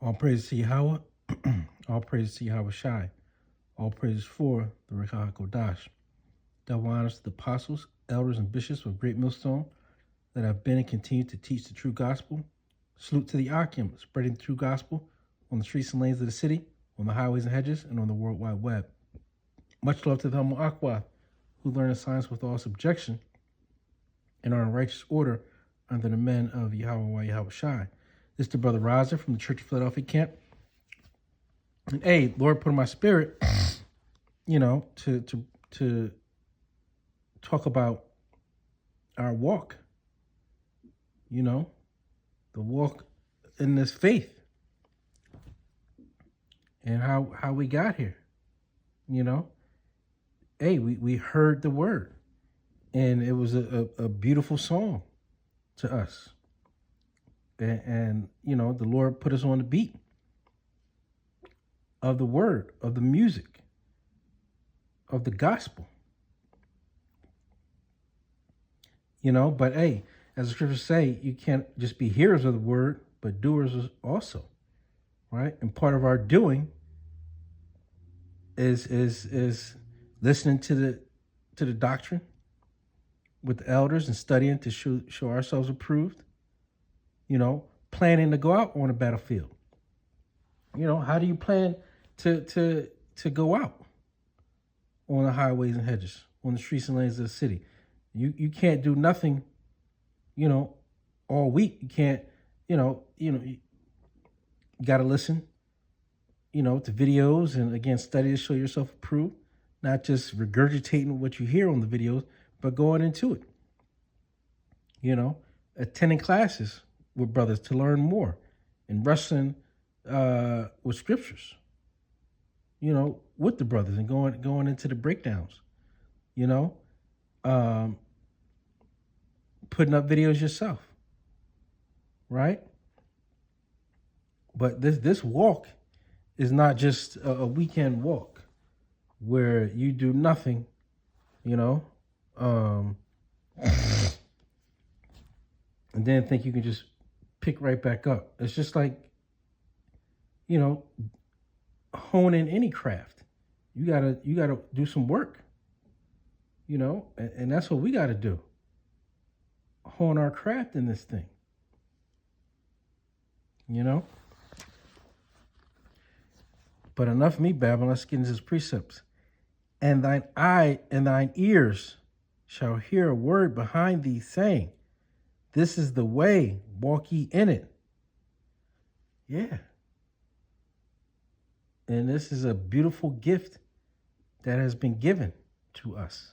All praise to Yahweh. All praise to Yahweh Shai. All praise for the Rekha HaKodash. Double honors to the apostles, elders, and bishops of Great Millstone that have been and continue to teach the true gospel. Salute to the Akim, spreading the true gospel on the streets and lanes of the city, on the highways and hedges, and on the World Wide Web. Much love to the Humble Aqua, who learn the science with all subjection and are in righteous order under the men of Yahweh Yahweh Shai. This is the brother Raza from the Church of Philadelphia camp. And hey, Lord put in my spirit, to talk about our walk, the walk in this faith and how we got here, Hey, we heard the word and it was a beautiful song to us. And the Lord put us on the beat of the word, of the music, of the gospel. But hey, as the scriptures say, you can't just be hearers of the word, but doers also, right? And part of our doing is listening to the doctrine with the elders and studying to show ourselves approved. Planning to go out on a battlefield. How do you plan to go out on the highways and hedges, on the streets and lanes of the city? You can't do nothing, all week. You can't, you got to listen, to videos and again, study to show yourself approved, not just regurgitating what you hear on the videos, but going into it, attending classes with brothers to learn more and wrestling with scriptures, with the brothers and going into the breakdowns, putting up videos yourself, right? But this walk is not just a weekend walk where you do nothing, and then think you can just pick right back up. It's just like, honing any craft. You gotta do some work, and that's what we gotta do. Hone our craft in this thing, But enough of me babbling, let's get into his precepts. And thine eye and thine ears shall hear a word behind thee saying, this is the way, walk ye in it. Yeah. And this is a beautiful gift that has been given to us.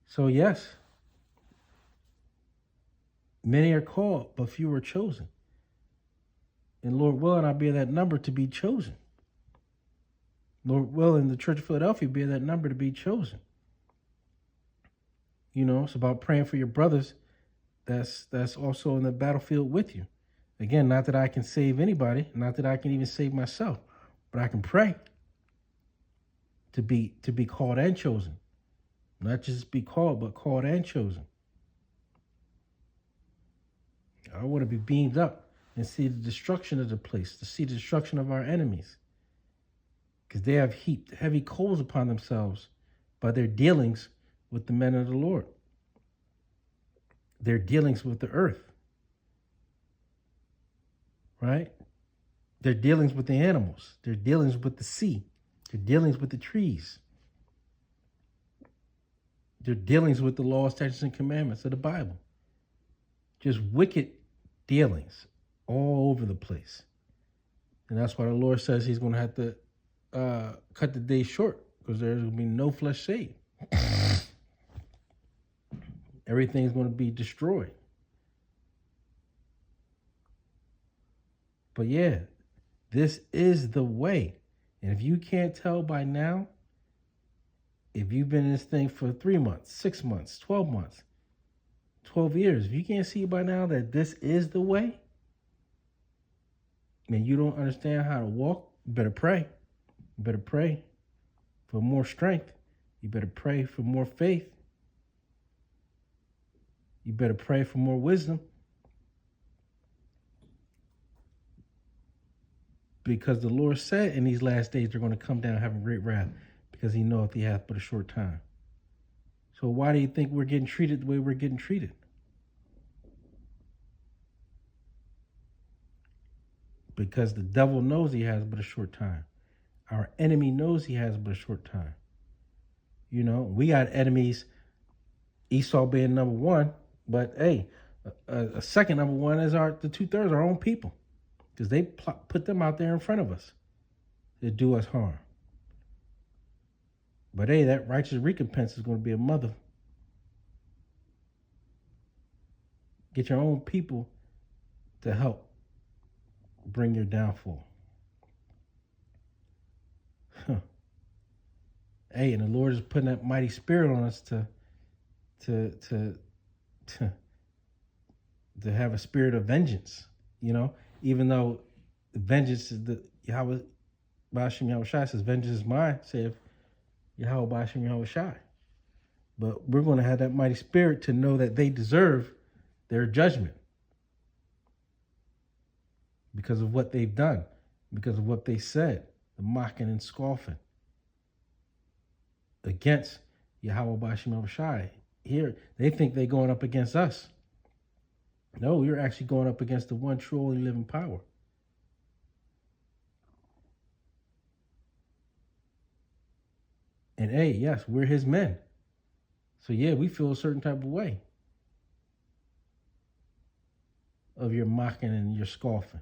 So yes, many are called, but few are chosen. And Lord willing, I'll be that number to be chosen. Lord willing, the Church of Philadelphia be that number to be chosen. It's about praying for your brothers that's also in the battlefield with you. Again, not that I can save anybody, not that I can even save myself, but I can pray to be called and chosen. Not just be called, but called and chosen. I want to be beamed up and see the destruction of the place, to see the destruction of our enemies. Because they have heaped heavy coals upon themselves by their dealings with the men of the Lord. Their dealings with the earth. Right? Their dealings with the animals. Their dealings with the sea. Their dealings with the trees. Their dealings with the law, statutes, and commandments of the Bible. Just wicked dealings all over the place. And that's why the Lord says he's going to have to cut the day short, because there's going to be no flesh saved. Everything's going to be destroyed. But yeah, this is the way. And if you can't tell by now, if you've been in this thing for 3 months, 6 months, 12 months, 12 years, if you can't see by now that this is the way, and you don't understand how to walk, you better pray. You better pray for more strength. You better pray for more faith. You better pray for more wisdom. Because the Lord said in these last days they're going to come down having great wrath, because he knoweth he hath but a short time. So why do you think we're getting treated the way we're getting treated? Because the devil knows he has but a short time. Our enemy knows he has but a short time. You know, we got enemies, Esau being number one, but hey, a second number one is the 2/3 our own people, because they put them out there in front of us to do us harm. But hey, that righteous recompense is going to be a mother. Get your own people to help bring your downfall. Hey, and the Lord is putting that mighty spirit on us to have a spirit of vengeance. You know, even though vengeance is the Yahweh Ba'ashem Yahweh Shai says, vengeance is mine, saith Yahweh Ba'ashem Yahweh Shai. But we're going to have that mighty spirit to know that they deserve their judgment because of what they've done, because of what they said, the mocking and scoffing against Yahweh Ba'ashem Yahweh Shai. Here, they think they're going up against us. No, we're actually going up against the one true only living power. And hey, yes, we're his men. So yeah, we feel a certain type of way of your mocking and your scoffing.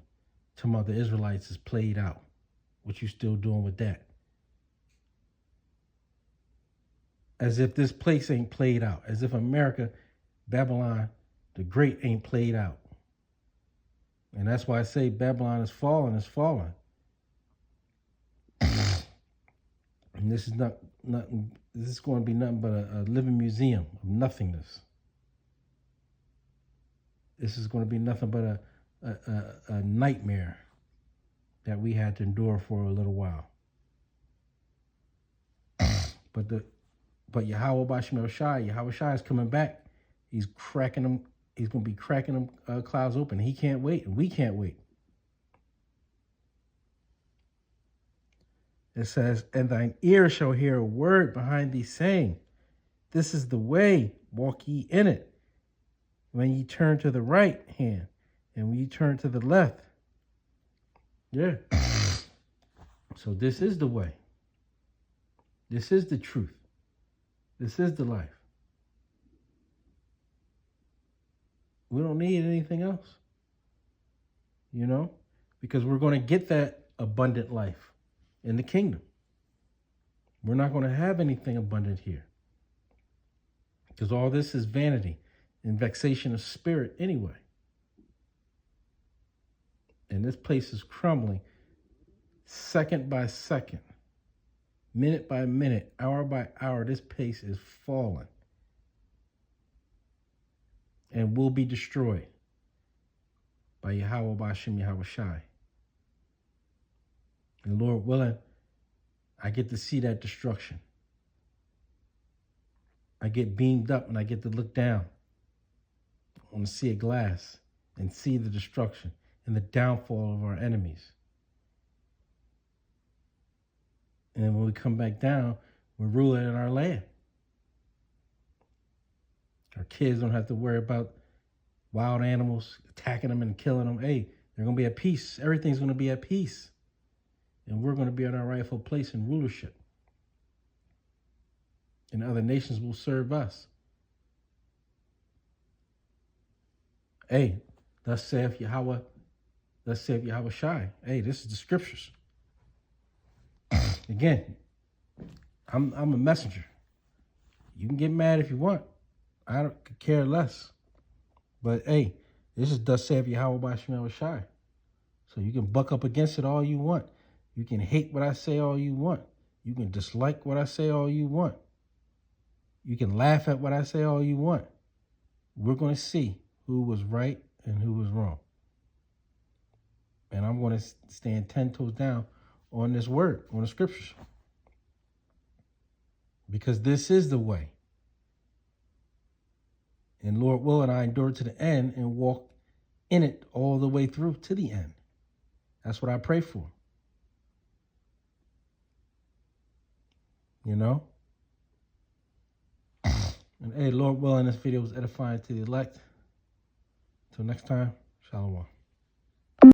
Talking about the Israelites is played out. What you still doing with that? As if this place ain't played out. As if America, Babylon the Great ain't played out. And that's why I say Babylon is falling, And this is nothing. This is going to be nothing but a living museum of nothingness. This is going to be nothing but a nightmare that we had to endure for a little while. But Yahweh Ba'ashem Yahweh Shai is coming back. He's cracking them. He's going to be cracking them clouds open. He can't wait, and we can't wait. It says, and thine ear shall hear a word behind thee saying, this is the way, walk ye in it. When ye turn to the right hand, and when ye turn to the left. Yeah. So this is the way. This is the truth. This is the life. We don't need anything else. You know? Because we're going to get that abundant life in the kingdom. We're not going to have anything abundant here. Because all this is vanity and vexation of spirit anyway. And this place is crumbling second by second, minute by minute, hour by hour. This place is falling and will be destroyed by Yahweh Ba'ashem Yahweh Shai. And Lord willing, I get to see that destruction. I get beamed up and I get to look down on the sea of glass and see the destruction and the downfall of our enemies. And then when we come back down, we're ruling in our land. Our kids don't have to worry about wild animals attacking them and killing them. Hey, they're going to be at peace. Everything's going to be at peace. And we're going to be in our rightful place in rulership. And other nations will serve us. Hey, thus saith Yahweh Shai. Hey, this is the scriptures. Again, I'm a messenger. You can get mad if you want. I don't care less. But hey, this is thus saith Yahweh Ba'ashem Yahweh Shai. So you can buck up against it all you want. You can hate what I say all you want. You can dislike what I say all you want. You can laugh at what I say all you want. We're going to see who was right and who was wrong. And I'm going to stand 10 toes down on this word, on the scriptures. Because this is the way. And Lord willing, I endure to the end and walk in it all the way through to the end. That's what I pray for. you know? And hey, Lord willing, this video was edifying to the elect. Until next time, shalom.